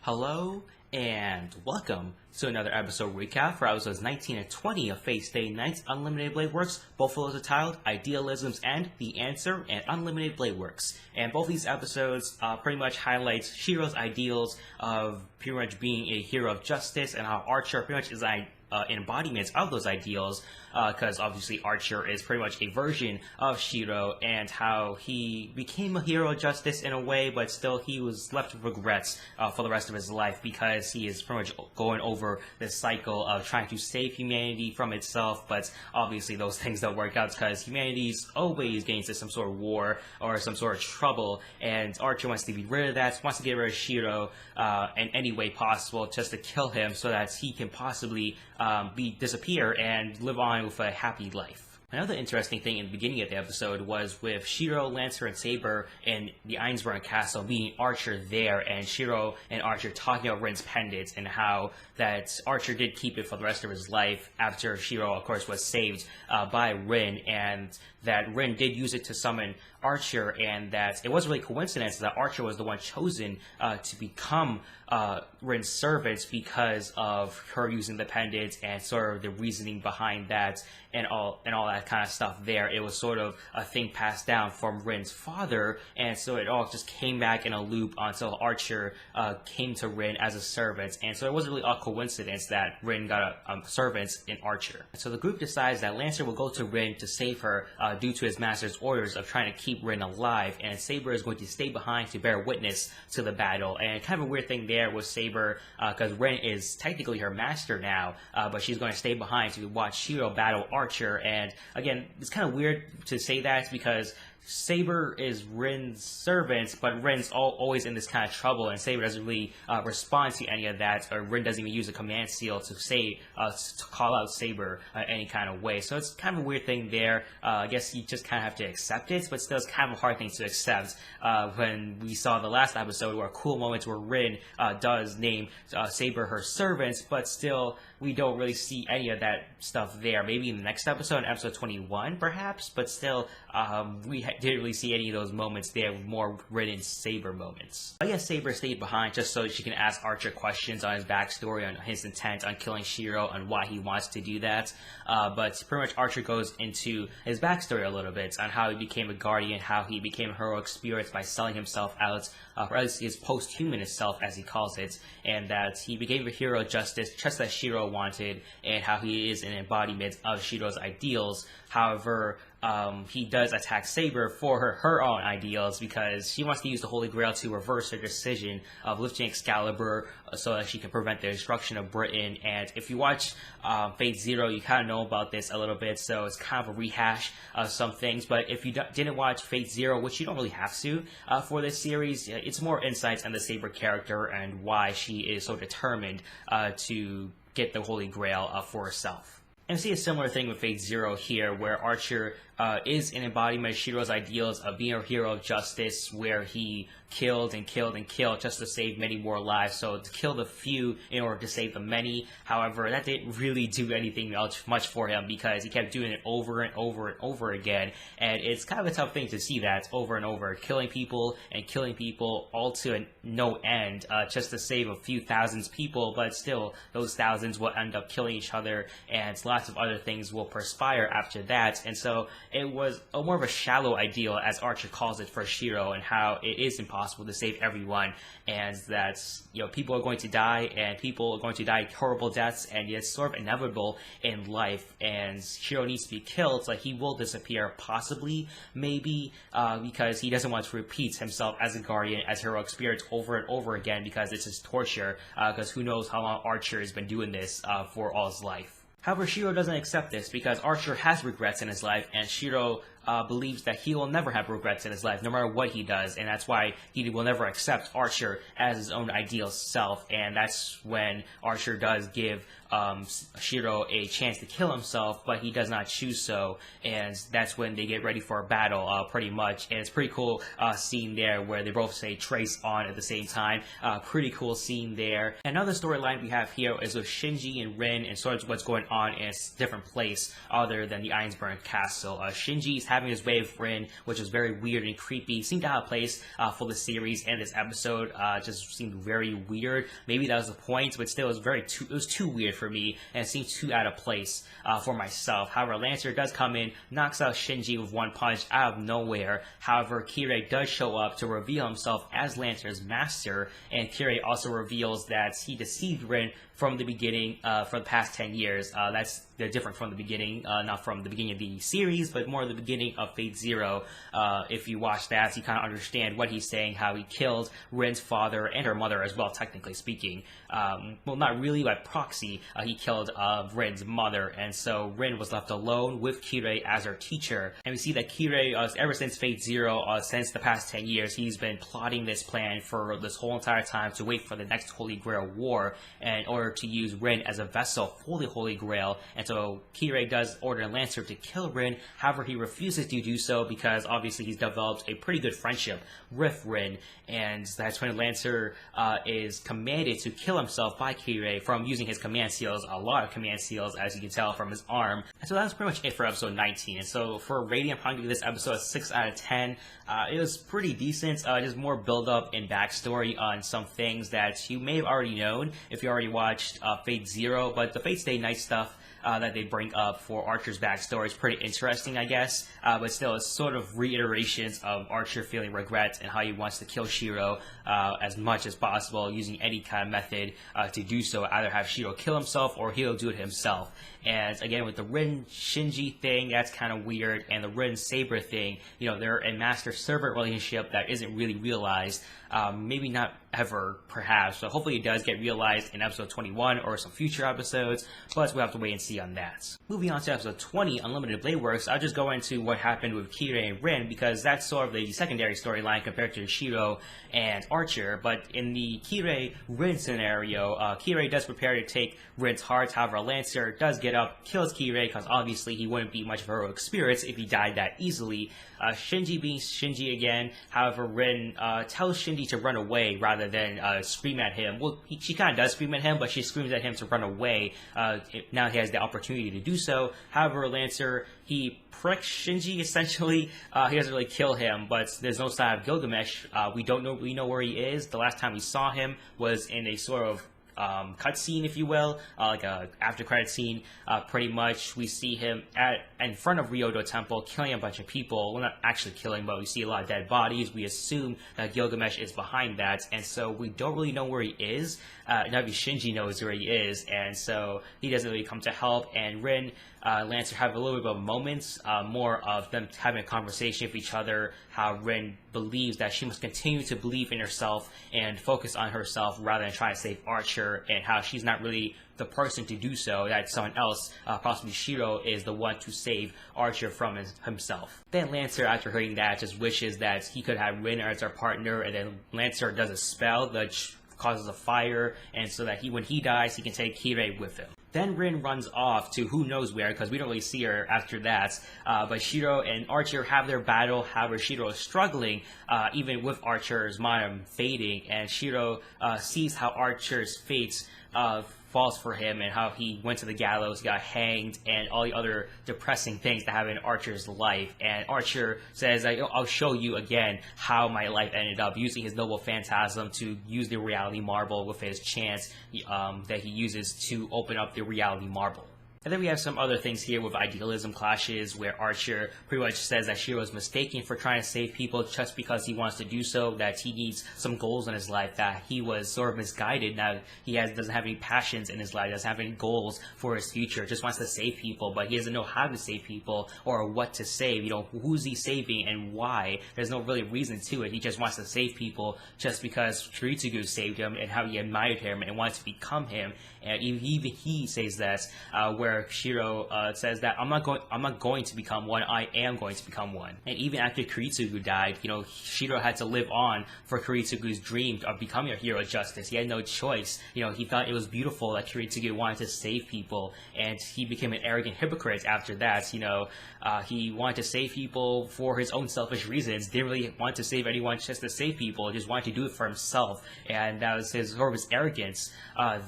Hello and welcome to another episode recap for episodes 19 and 20 of Fate Stay Night's Unlimited Blade Works. Both of those are titled Idealisms and The Answer and Unlimited Blade Works. And both these episodes pretty much highlights Shiro's ideals of pretty much being a hero of justice and how Archer pretty much is embodiments of those ideals, because obviously Archer is pretty much a version of Shiro, and how he became a hero of justice in a way, but still he was left with regrets for the rest of his life, because he is pretty much going over this cycle of trying to save humanity from itself, but obviously those things don't work out because humanity's always getting into some sort of war or some sort of trouble, and Archer wants to be rid of that, wants to get rid of Shiro in any way possible, just to kill him so that he can possibly disappear and live on with a happy life. Another interesting thing in the beginning of the episode was with Shiro, Lancer, and Saber in the Ainsburn Castle, meeting Archer there, and Shiro and Archer talking about Rin's pendant and how that Archer did keep it for the rest of his life after Shiro, of course, was saved by Rin, and that Rin did use it to summon Archer, and that it wasn't really coincidence that Archer was the one chosen to become Rin's servant because of her using the pendant and sort of the reasoning behind that and all that kind of stuff there. It was sort of a thing passed down from Rin's father, and so it all just came back in a loop until Archer came to Rin as a servant, and so it wasn't really a coincidence that Rin got a servant in Archer. So the group decides that Lancer will go to Rin to save her due to his master's orders of trying to keep Rin alive, and Saber is going to stay behind to bear witness to the battle. And kind of a weird thing there with Saber, because Rin is technically her master now, but she's going to stay behind to watch Shiro battle Archer. And again, it's kind of weird to say that because Saber is Rin's servant, but Rin's always in this kind of trouble, and Saber doesn't really respond to any of that, or Rin doesn't even use a command seal to say to call out Saber any kind of way. So it's kind of a weird thing there. I guess you just kind of have to accept it, but still it's kind of a hard thing to accept when we saw the last episode where cool moments where Rin does name Saber her servant, but still we don't really see any of that stuff there. Maybe in the next episode, episode 21 perhaps, but still we didn't really see any of those moments there, more Rin and Saber moments. I guess Saber stayed behind just so she can ask Archer questions on his backstory, on his intent on killing Shiro, and why he wants to do that. But pretty much Archer goes into his backstory a little bit on how he became a guardian, how he became a heroic spirit by selling himself out, or at least his post-humanist self as he calls it, and that he became a hero of justice just as Shiro wanted, and how he is an embodiment of Shiro's ideals. However, he does attack Saber for her own ideals because she wants to use the Holy Grail to reverse her decision of lifting Excalibur so that she can prevent the destruction of Britain. And if you watch Fate Zero, you kind of know about this a little bit, so it's kind of a rehash of some things. But if you didn't watch Fate Zero, which you don't really have to for this series, it's more insights on the Saber character and why she is so determined to get the Holy Grail for herself. And we see a similar thing with Fate Zero here, where Archer is an embodiment of Shiro's ideals of being a hero of justice, where he killed and killed and killed just to save many more lives. So to kill the few in order to save the many. However, that didn't really do anything much for him because he kept doing it over and over and over again. And it's kind of a tough thing to see that over and over, killing people and killing people all to no end, just to save a few thousands people. But still, those thousands will end up killing each other, and lots of other things will perspire after that. And so it was more of a shallow ideal, as Archer calls it, for Shiro, and how it is impossible to save everyone, and that, you know, people are going to die, and people are going to die horrible deaths, and it's sort of inevitable in life, and Shiro needs to be killed, so he will disappear, possibly, maybe, because he doesn't want to repeat himself as a guardian, as heroic spirit over and over again, because it's just torture, because who knows how long Archer has been doing this for all his life. However, Shiro doesn't accept this because Archer has regrets in his life, and Shiro believes that he will never have regrets in his life, no matter what he does, and that's why he will never accept Archer as his own ideal self, and that's when Archer does give Shiro a chance to kill himself, but he does not choose so, and that's when they get ready for a battle, pretty much, and it's pretty cool scene there where they both say Trace on at the same time. Pretty cool scene there. Another storyline we have here is with Shinji and Rin, and sort of what's going on in a different place other than the Ainsburn Castle. Shinji's having his way with Rin, which was very weird and creepy. Seemed out of place for the series, and this episode just seemed very weird. Maybe that was the point, but still, it was too weird for me, and it seemed too out of place for myself. However, Lancer does come in, knocks out Shinji with one punch out of nowhere. However, Kirei does show up to reveal himself as Lancer's master, and Kirei also reveals that he deceived Rin from the beginning for the past 10 years. They're different from the beginning, not from the beginning of the series, but more the beginning of Fate Zero. If you watch that, you kind of understand what he's saying, how he killed Rin's father and her mother as well, technically speaking. Well, not really by proxy, he killed Rin's mother, and so Rin was left alone with Kirei as her teacher. And we see that Kirei, ever since Fate Zero, since the past 10 years, he's been plotting this plan for this whole entire time to wait for the next Holy Grail War in order to use Rin as a vessel for the Holy Grail. And so Kirei does order Lancer to kill Rin. However, he refuses to do so because obviously he's developed a pretty good friendship with Rin, and that's when Lancer is commanded to kill himself by Kirei from using his command seals, a lot of command seals, as you can tell from his arm. And so that's pretty much it for episode 19. And so for rating, I'm probably giving this episode a 6 out of 10. It was pretty decent, just more build up and backstory on some things that you may have already known if you already watched Fate Zero, but the Fate Stay Night stuff that they bring up for Archer's backstory is pretty interesting, I guess, but still, it's sort of reiterations of Archer feeling regret and how he wants to kill Shiro as much as possible, using any kind of method to do so, either have Shiro kill himself or he'll do it himself. And again, with the Rin Shinji thing, that's kind of weird, and the Rin Saber thing, they're a master-servant relationship that isn't really realized. Maybe not ever, perhaps, so hopefully it does get realized in episode 21 or some future episodes, but we'll have to wait and see on that. Moving on to episode 20, Unlimited Blade Works, I'll just go into what happened with Kirei and Rin, because that's sort of the secondary storyline compared to Shiro and Archer. But in the Kirei-Rin scenario, Kirei does prepare to take Rin's heart. However, Lancer does get up, kills Kirei, because obviously he wouldn't be much of a heroic spirit if he died that easily. Shinji being Shinji again. However, Rin tells Shinji to run away rather than scream at him. Well, she kind of does scream at him, but she screams at him to run away. Now he has the opportunity to do so. However, Lancer, he pricks Shinji, essentially. He doesn't really kill him, but there's no sign of Gilgamesh. We don't know really know where he is. The last time we saw him was in a sort of cutscene, if you will, like a after credit scene. Pretty much we see him in front of Ryodo Temple killing a bunch of people. Well, not actually killing, but we see a lot of dead bodies. We assume that Gilgamesh is behind that, and so we don't really know where he is. Maybe Shinji knows where he is, and so he doesn't really come to help. And Rin, Lancer have a little bit of moments, more of them having a conversation with each other, how Rin believes that she must continue to believe in herself and focus on herself rather than try to save Archer, and how she's not really the person to do so, that someone else, possibly Shiro, is the one to save Archer from himself. Then Lancer, after hearing that, just wishes that he could have Rin as her partner, and then Lancer does a spell that causes a fire, and so that when he dies, he can take Kirei with him. Then Rin runs off to who knows where, because we don't really see her after that. But Shiro and Archer have their battle. However, Shiro is struggling, even with Archer's mind fading. And Shiro sees how Archer's fate falls for him, and how he went to the gallows, got hanged, and all the other depressing things that happen in Archer's life. And Archer says, I'll show you again how my life ended up, using his noble phantasm to use the reality marble with his chance that he uses to open up the reality marble. And then we have some other things here with idealism clashes, where Archer pretty much says that Shiro is mistaken for trying to save people just because he wants to do so, that he needs some goals in his life, that he was sort of misguided. Now he doesn't have any passions in his life, doesn't have any goals for his future, just wants to save people, but he doesn't know how to save people or what to save. Who's he saving and why? There's no really reason to it. He just wants to save people just because Kiritsugu saved him and how he admired him and wanted to become him. And even he says that, where Shiro says that I'm not going to become one. I am going to become one. And even after Kiritsugu died, Shiro had to live on for Kiritsugu's dream of becoming a hero of justice. He had no choice. He thought it was beautiful that Kiritsugu wanted to save people, and he became an arrogant hypocrite after that. He wanted to save people for his own selfish reasons. Didn't really want to save anyone just to save people. Just wanted to do it for himself, and that was his arrogance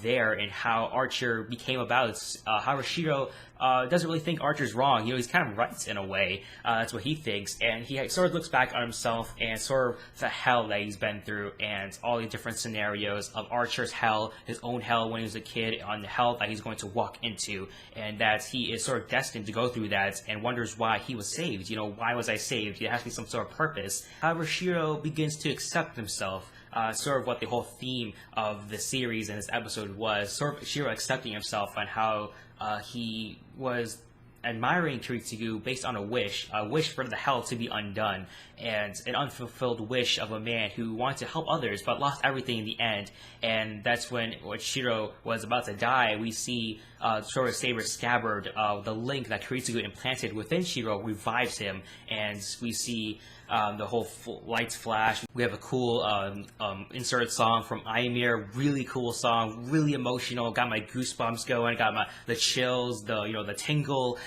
there, and how Archer became about. However, Shiro doesn't really think Archer's wrong. He's kind of right in a way. That's what he thinks, and he sort of looks back on himself and sort of the hell that he's been through and all the different scenarios of Archer's hell, his own hell when he was a kid, on the hell that he's going to walk into, and that he is sort of destined to go through that and wonders why he was saved. Why was I saved? It has to be some sort of purpose. However, Shiro begins to accept himself. Sort of what the whole theme of the series and this episode was, sort of Shiro accepting himself and how he was admiring Kiritsugu based on a wish for the hell to be undone, and an unfulfilled wish of a man who wanted to help others but lost everything in the end. And that's when Shiro was about to die, we see sort of Saber's scabbard, the link that Kiritsugu implanted within Shiro revives him, and we see the whole lights flash. We have a cool insert song from Ymir, really cool song, really emotional, got my goosebumps going, got the chills, the tingle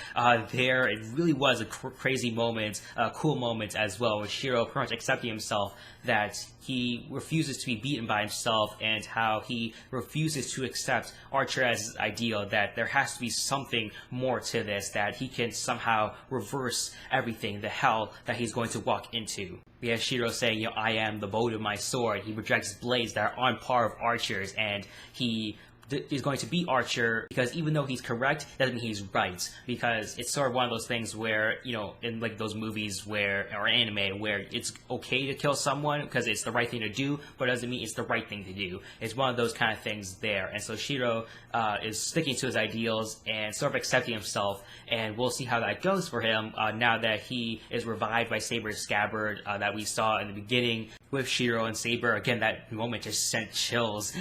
there. It really was a crazy moment, cool moment as well, with Shiro pretty much accepting himself, that he refuses to be beaten by himself, and how he refuses to accept Archer as his ideal, that there has to be something more to this, that he can somehow reverse everything, the hell that he's going to walk into. We have Shiro saying, I am the boat of my sword. He projects blades that are on par with Archer's, and he is going to beat Archer, because even though he's correct, doesn't mean he's right, because it's sort of one of those things where, in like those movies or anime, where it's okay to kill someone because it's the right thing to do, but it doesn't mean it's the right thing to do. It's one of those kind of things there, and so Shiro is sticking to his ideals and sort of accepting himself, and we'll see how that goes for him now that he is revived by Saber's scabbard that we saw in the beginning with Shiro and Saber. Again, that moment just sent chills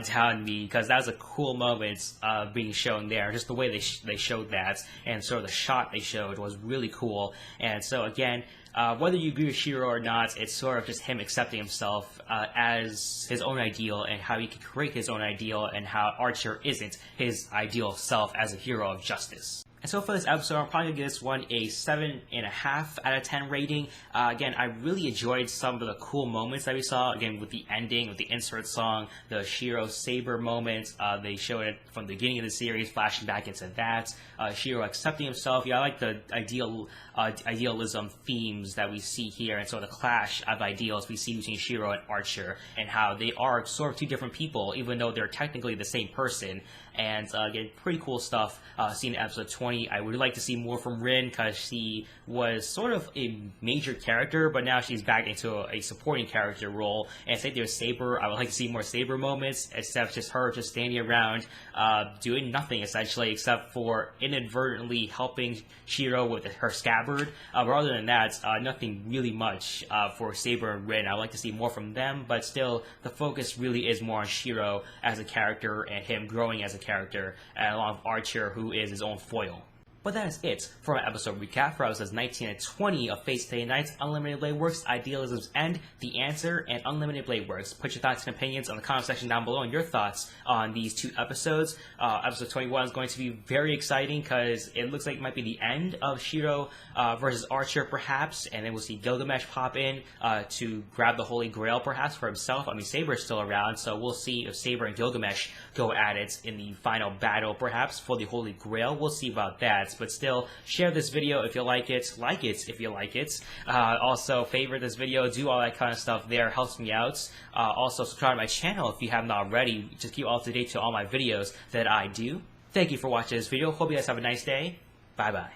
down me, because that was a cool moment being shown there. Just the way they showed that, and sort of the shot they showed was really cool. And so again, whether you agree with Shiro or not, it's sort of just him accepting himself as his own ideal, and how he can create his own ideal, and how Archer isn't his ideal self as a hero of justice. And so for this episode, I'm probably going to give this one a 7.5 out of 10 rating. Again, I really enjoyed some of the cool moments that we saw. Again, with the ending, with the insert song, the Shiro Saber moment. They showed it from the beginning of the series, flashing back into that. Shiro accepting himself. I like the idealism themes that we see here, and so the clash of ideals we see between Shiro and Archer, and how they are sort of two different people, even though they're technically the same person. And again, pretty cool stuff seen in episode 20. I would like to see more from Rin, because she was sort of a major character, but now she's back into a supporting character role. And same thing with Saber. I would like to see more Saber moments, except just her just standing around doing nothing essentially, except for inadvertently helping Shiro with her scabbard. But other than that, nothing really much for Saber and Rin. I would like to see more from them, but still the focus really is more on Shiro as a character and him growing as a character, and along with Archer, who is his own foil. But that is it for my episode recap for episodes 19 and 20 of Fate Stay Night's Unlimited Blade Works, Idealism's End, The Answer, and Unlimited Blade Works. Put your thoughts and opinions on the comment section down below, and your thoughts on these two episodes. Episode 21 is going to be very exciting, because it looks like it might be the end of Shiro versus Archer, perhaps, and then we'll see Gilgamesh pop in to grab the Holy Grail, perhaps, for himself. I mean, Saber's still around, so we'll see if Saber and Gilgamesh go at it in the final battle, perhaps, for the Holy Grail. We'll see about that. But still, share this video if you like it if you like it. Also, favorite this video, do all that kind of stuff there, helps me out. Also, subscribe to my channel if you haven't already, just keep up to date to all my videos that I do. Thank you for watching this video, hope you guys have a nice day, bye bye.